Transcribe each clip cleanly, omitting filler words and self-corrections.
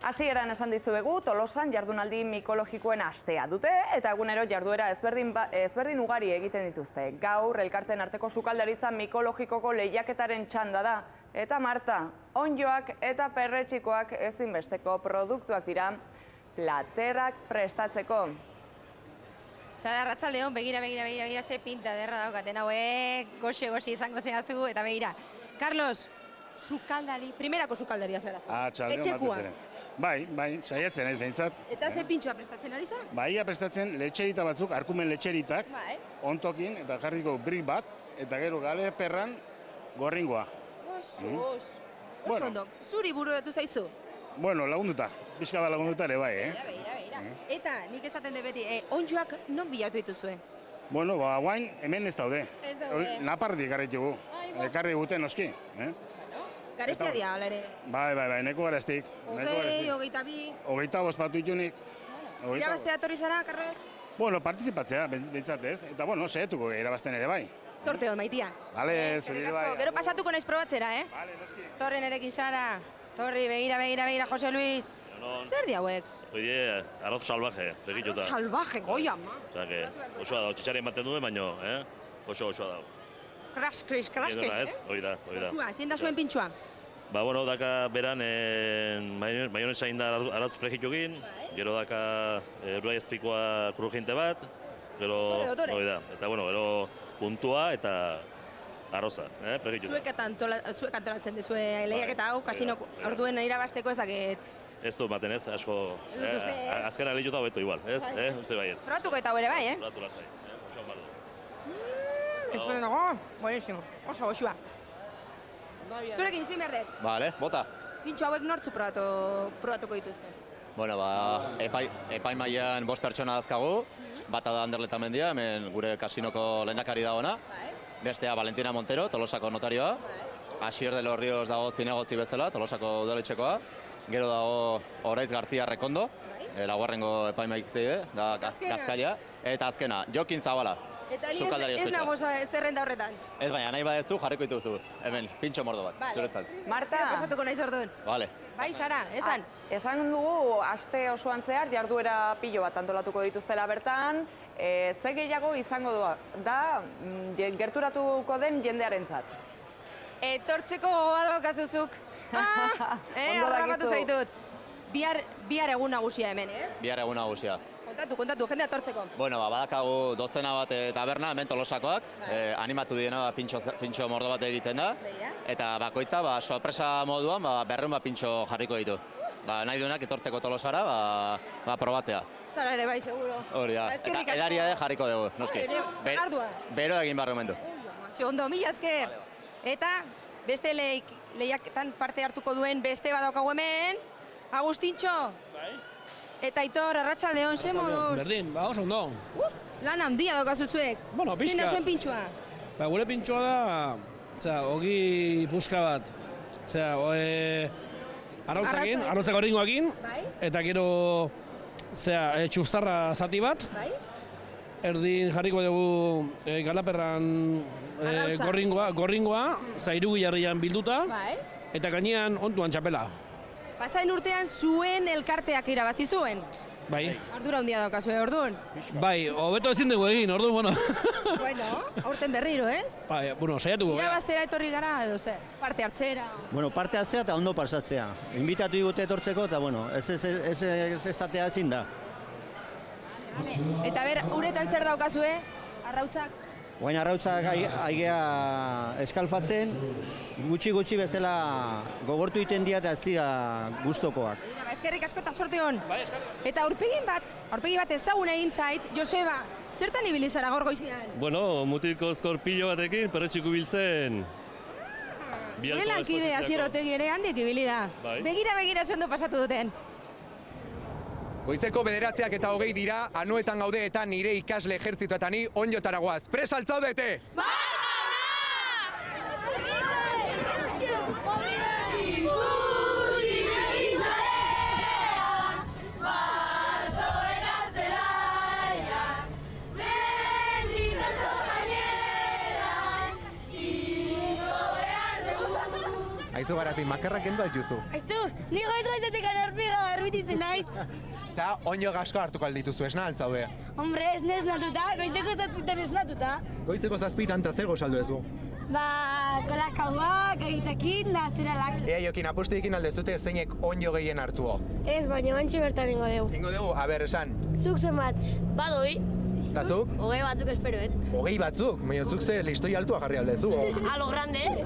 Hasieran esan dizuegu, Tolosan jardunaldi mikologikoen astea dute eta egunero jarduera ezberdin ugari egiten dituzte. Gaur, elkarteen arteko sukaldaritza mikologikoko lehiaketaren txanda da. Eta Marta, ondjoak eta perretxikoak ezinbesteko produktuak dira platerak prestatzeko. Zara, arratsaldeon, begira, ze pinta derra daukaten hauek, goxe izango zehazu, eta begira. Carlos, sukaldari, primerako sukaldaria zera zu. Etxekua. Bai, saiatzen ez behintzat. Eta ze pintxoa prestatzen ari zara? Bai, prestatzen letxerita batzuk, arkumen letxeritak, ontokin, eta jarriko brik bat, eta gero gale perran gorringoa. Oso ondo, zuri buruatu zaizu? Bueno, lagunduta, pixka bat lagunduta ere bai, Beira. Eta, nik esaten de beti, ondjoak non bilatu dituzue? Bueno, guain hemen ez daude. Ez daude. Napartik garritugu, ekarri guten noski. Garestia dia, hala ere? Bai, neko garestik. 22. 25 batu itunik. Irabaztea torri zara, Carlos? Bueno, partizipatzea, behintzat ez. Eta, bueno, saiatuko irabazten ere bai. Sorte hon, maitia. Bale, zuri bai. Gero pasatuko naiz probatzera, Bale, noski. Torren erekin zara. Torri, begira, Jose Luis. Zer di hauek? Oie, arroz salvaje, pregituta. Arroz salvaje, goi ama. Osa, que, osoa dago, txitsari ematen duen, baino, osoa dago. Kraskris, Oida. Osua, zein da zuen pintxua? Ba, bueno, daka beran, maionesa inda arroz pregitukin, gero daka eruai ezpikoa krujinte bat, gero, oida. Eta, bueno, gero puntua eta arroza, pregituta. Zuek antolatzen duzue lehiaketa hau, kasino orduen irabazteko ez dakit. Ez du maten ez, asko, azkena lehituta hobeto igual, ez? Uste baietz. Probatuko eta hori bai, Probatu lasai, oso bardu. Eso dago, buenísimo, oso goxua. Zurekin itzin behar dut? Vale, bota. Pintxo hauek nortzu probatuko dituzte? Bueno, epai mailan 5 pertsona dazkagu, bata da Ander Letamendia, hemen gure kasinoko lehendakari dagoena. Bestea Valentina Montero, Tolosako notarioa. Asier de los Ríos dago zinegotzi bezala, Tolosako udaletxekoa. Gero dago Oraitz García Rekondo, laugarrengo epaimaik zeide, da Gazkalia. Eta azkena, Jokin Zabala. Eta ez nago zerrenda horretan? Ez baina, nahi badezu jarriko dituzu. Hemen, pintxo mordo bat, zuretzat. Marta! Pasatuko naiz orduan. Vale. Bai, Sara, esan? Esan dugu, aste osoan zehar, jarduera pilo bat antolatuko dituztela bertan. Ze gehiago izango da, gerturatuko den jendearentzat? Etortzeko gogoa daukazuzuk. Arrapatu zaitut. Bihar egun nagusia hemen, ez? Bihar egun nagusia. Kontatu, jendea etortzeko. Bueno, badakagu dozena bat taberna, hemen Tolosakoak. Animatu diena pintxo mordo bat egiten da. Eta bakoitza, sorpresa moduan, 200 pintxo jarriko ditu. Nahi duenak etortzeko Tolosara, probatzea. Zara ere bai, seguro. Hori da. Eta edaria harriko dugu, noski. Bero egin barru mendu. Ondo, mila esker. Eta beste lehiaketan parte hartuko duen beste badaukagu hemen. Agustintxo. Bai. Eta Aitor, arratsaldeon, ze moduz? Berdin, oso ondo. Lan handia daukazuzuek. Bueno, pixka. Zein da zuen pintxoa? Gure pintxoa da, ogi puska bat. Arrautzak orringoakin. Eta gero, txustarra zati bat. Erdin jarriko dugu galaperran gorringoa, zairugu jarrian bilduta. Eta gainean ontuan txapela. Pasain urtean zuen elkarteak irabazi zuen. Bai. Ardura handia daukazue, orduan. Bai, hobeto ezin dugu egin, orduan, bueno. Bueno, aurten berriro, ez? Bai, bueno, saiatuko. Irabaztera etorri gara, edo zer? Parte hartzera? Bueno, parte hartzea eta ondo pasatzea. Inbitatu digute etortzeko eta, bueno, ez ezatea ezin da. Eta ber, uretan zer daukazue, arrautzak? Guain arrautzak aigea eskalfatzen, gutxi bestela gogortu iten dira eta ez dira gustokoak. Eskerrik asko eta sorte hon. Eta aurpegi bat ezagun egin zait, Joseba, zertan ibili zara gaur goizian? Bueno, mutilko eskorpilo batekin, perretxiku biltzen. Gure lankide Asierotegi ere handik ibili da. Begira zondo pasatu duten. Goizeko 9 eta 20 dira, anuetan gaude eta nire ikasle ejertzitoetan ni onjotara goaz. Pres altzaudete! Aizu garazi, makarrak kendu altuzu. Aizu, ni goiz-goizetik garbititzen naiz. Eta onjo gasko hartuko aldituzu, esna altzaude. Hombre, esne esnatuta, goizeko zazpitan esnatuta. Goizeko zazpitan eta zer gozaldu ezu? Kolakauak, egitakin, nazeralak. Ea jokin, apustu aldezute zeinek onjo gehien hartuo. Ez, baina bantxe bertan ingo dugu. Ingo dugu, esan. Zuk zenbat? Badoi. Eta zuk? 20 batzuk esperoet. 20 batzuk? Baina zuk zer listoi altua jarri aldezu. Alo grande.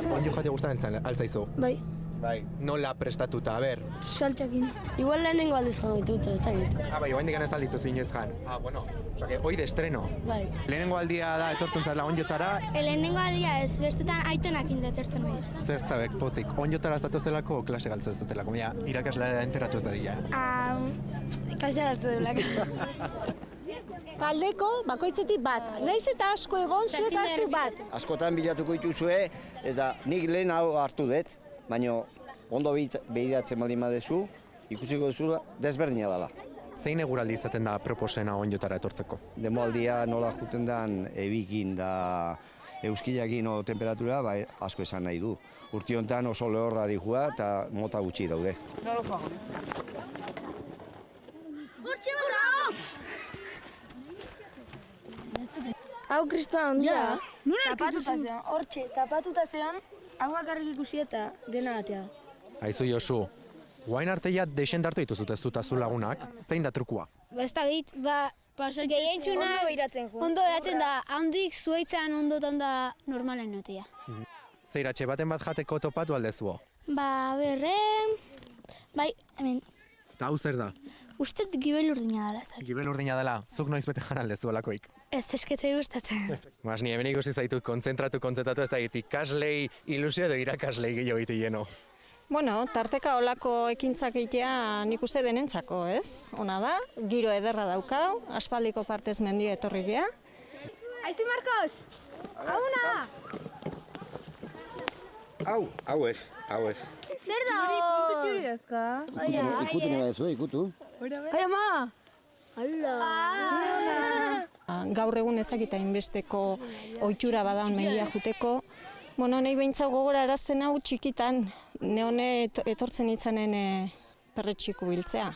Onjo jate gustatzen altzaizu. Bai. Bai. Nola prestatuta, Saltxakin. Igual lehenengo aldez jango ditut, ez da git. Bai, oain digan ez aldituzu inoiz jan. Bueno, osake, hoi de estreno. Bai. Lehenengo aldia da etortzen zara onjotara. Lehenengo aldia ez, bestetan aitonakin detertzen naiz. Zer zabek, pozik, onjotara zatozelako klase galtzen zutelako, baina irakaslea enteratu ez da dira. Klase galtzen dut. Taldeko bakoitzetik bat. Naiz eta asko egon zuek hartu bat. Askotan bilatuko dituzue, eta nik lehen hau hartu dut, baina ondo behiratzen baldin badezu, ikusiko duzu desberdina dela. Zein eguraldi izaten da proposena onjotara etortzeko? Demoaldia nola juten dan ebikin da euskilakin o temperatura, bai, asko esan nahi du. Urte honetan oso lehorra dihua eta mota gutxi daude. Hau kristal handia. Tapatuta zeon, hortxe, tapatuta zeon, hau bakarrik ikusi eta dena batea. Aizu Josu, guain arteia desendartu dituzut ez dut azu lagunak, zein da trukua? Ez da git, gehientxuna ondo behatzen da, handik zuaitzan ondotan da normalen notia. Zeiratxe baten bat jateko topatu aldezuo? Berren, bai, hemen. Eta hau zer da? Ustez gibel urdina dela, ez da. Gibel urdina dela, zuk noiz bete jan aldezu alakoik. Ez esketzei gustatzen. Mas, ni hemen ikusi zaitut konzentratu ez da egit ikaslei ilusio edo irakaslei gehiago egite lleno. Bueno, tarteka olako ekintzak egitea nik uste denentzako, ez? Ona da, giro ederra daukau, aspaldiko partez mendia etorri gea. Aizu Marcos, hauna! Hau ez. Zer da hor? Ikutu nahi badezu, ikutu. Bai, ama! Gaur egun ezakita inbesteko ohitura badaun mendia juteko. Bueno, nahi behintzau gogora arazten hau txikitan, nehone etortzen itzanen perretxiku biltzea.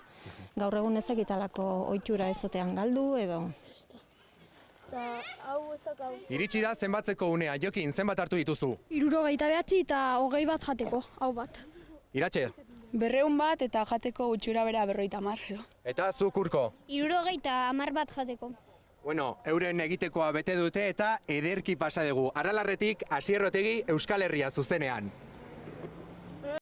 Gaur egun ezakitalako ohitura ezotean galdu edo. Iritsi da zenbatzeko unea, Jokin, zenbat hartu dituzu? 69 eta 20 bat jateko, hau bat. Iratxe? 200 bat eta jateko gutxura bera 50 edo. Eta zu Kurko? 70 bat jateko. Bueno, euren egitekoa bete dute eta ederki pasa dugu. Aralarretik, Asier Otegi, Euskal Herria zuzenean.